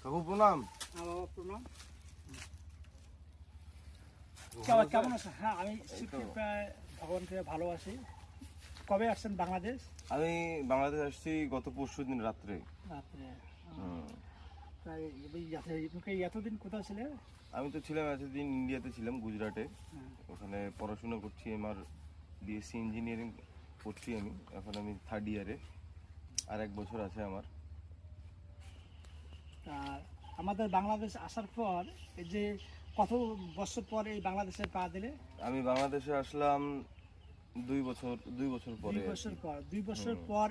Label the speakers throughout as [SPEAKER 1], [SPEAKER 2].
[SPEAKER 1] কাকু প্রণাম।
[SPEAKER 2] বাবা প্রণাম। কেমন আছেন? হ্যাঁ, আমি প্রায় ভগবানকে ভালো আছি। কবে আসছেন বাংলাদেশ?
[SPEAKER 1] আমি বাংলাদেশ আসছি গত পরশুদিন রাত্রে।
[SPEAKER 2] এতদিন কোথায় ছিলেন?
[SPEAKER 1] আমি তো ছিলাম এতদিন ইন্ডিয়াতে ছিলাম, গুজরাটে। ওখানে পড়াশোনা করছি, আমার বিএসসি ইঞ্জিনিয়ারিং করছি আমি। এখন আমি 3rd ইয়ারে, আর 1 বছর আছে আমার।
[SPEAKER 2] আমাদের বাংলাদেশ আসার পর এই যে কত বছর পর এই বাংলাদেশে পা দিলে?
[SPEAKER 1] আমি বাংলাদেশে আসলাম 2 বছর পরে।
[SPEAKER 2] 2 বছর পর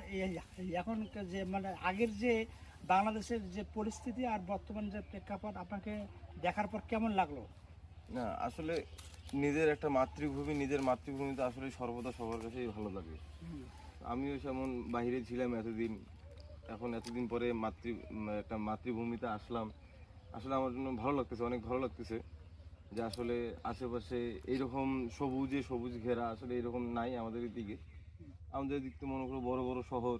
[SPEAKER 2] এখন যে মানে আগের যে বাংলাদেশের যে পরিস্থিতি আর বর্তমান যে প্রেক্ষাপট আপনাকে দেখার পর কেমন লাগলো?
[SPEAKER 1] না, আসলে নিজের মাতৃভূমি তো আসলে সর্বদা সবার কাছেই ভালো লাগে। আমিও যেমন বাইরে ছিলাম এতদিন, এখন এতদিন পরে একটা মাতৃভূমিতে আসলাম। আসলে আমার জন্য ভালো লাগতেছে, অনেক ভালো লাগতেছে যে আসলে আশেপাশে এইরকম সবুজ ঘেরা আসলে এরকম নাই আমাদের এদিকে। আমাদের দিক তো মনে করো বড় বড় শহর,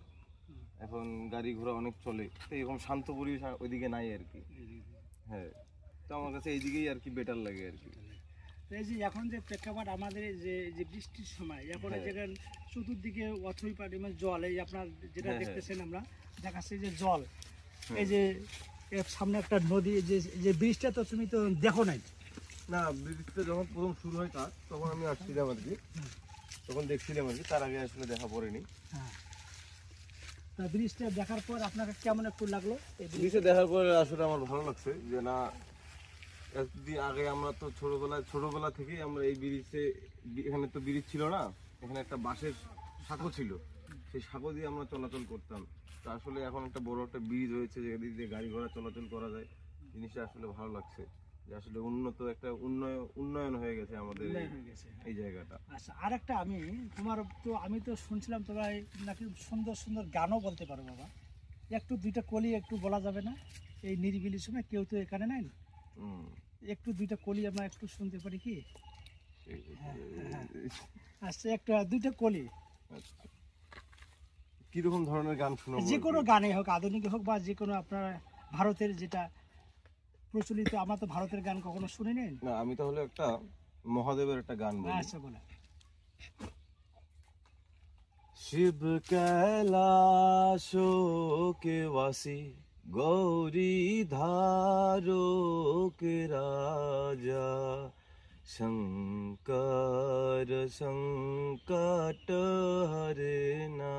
[SPEAKER 1] এখন গাড়ি ঘোড়া অনেক চলে, তো এরকম শান্ত পরিবেশ ওইদিকে নাই আর কি। হ্যাঁ, তো আমার কাছে এইদিকেই আর কি বেটার লাগে আর কি।
[SPEAKER 2] এই যে এখন যে প্রেক্ষাপট আমাদের যে যে বৃষ্টির সময় এখন যেখানে চতুর্দিকে অথই পানি মানে জল, এই আপনার যেটা দেখতেছেন আমরা দেখাচ্ছি যে জল, এই যে এর সামনে একটা নদী, যে ব্রিজটা তো তুমি তো দেখো নাই?
[SPEAKER 1] না, ব্রিজটা যখন প্রথম শুরু হয় কাজ তখন আমি আসছিলাম আর কি, তখন দেখছিলাম আর কি, তার আগে আসলে দেখা পড়েনি।
[SPEAKER 2] হ্যাঁ, তা ব্রিজটা দেখার পর আপনাকে কেমন একটু লাগলো?
[SPEAKER 1] ব্রিজটা দেখার পর আসলে আমার ভালো লাগছে যে না, এতদিন আগে আমরা তো ছোটবেলা থেকেই আমরা এই ব্রিজে, এখানে তো ব্রিজ ছিল না, এখানে একটা বাঁশের সাঁকো ছিল, সেই সাঁকো দিয়ে আমরা চলাচল করতাম। তো আসলে এখন একটা বড় একটা ব্রিজ হয়েছে যেদিক দিয়ে গাড়ি ঘোড়া চলাচল করা যায়, জিনিসটা আসলে ভালো লাগছে যে আসলে উন্নয়ন হয়ে গেছে আমাদের এই জায়গাটা।
[SPEAKER 2] আচ্ছা, আরেকটা আমি তো শুনছিলাম তোমরা নাকি সুন্দর সুন্দর গানও বলতে পারো বাবা। একটু দুইটা কলি একটু বলা যাবে না? এই নিরিবিলি সময় কেউ তো এখানে নাই, একটু দুইটা কলি আমরা একটু শুনতে পারি কি? আচ্ছা, একটা দুইটা কলি।
[SPEAKER 1] কিরকম ধরনের গান শোনাবো?
[SPEAKER 2] যে কোনো গানে হোক, আধুনিক হোক বা যে কোনো আপনার ভারতের যেটা প্রচলিত। আমরা তো ভারতের গান কখনো শুনি নাই।
[SPEAKER 1] না, আমি তাহলে একটা মহাদেবের একটা গান বলি।
[SPEAKER 2] আচ্ছা, বলে।
[SPEAKER 1] शिव कैलाशो के वासी, गौरी धारो के राजा, शंकर संकट हरना।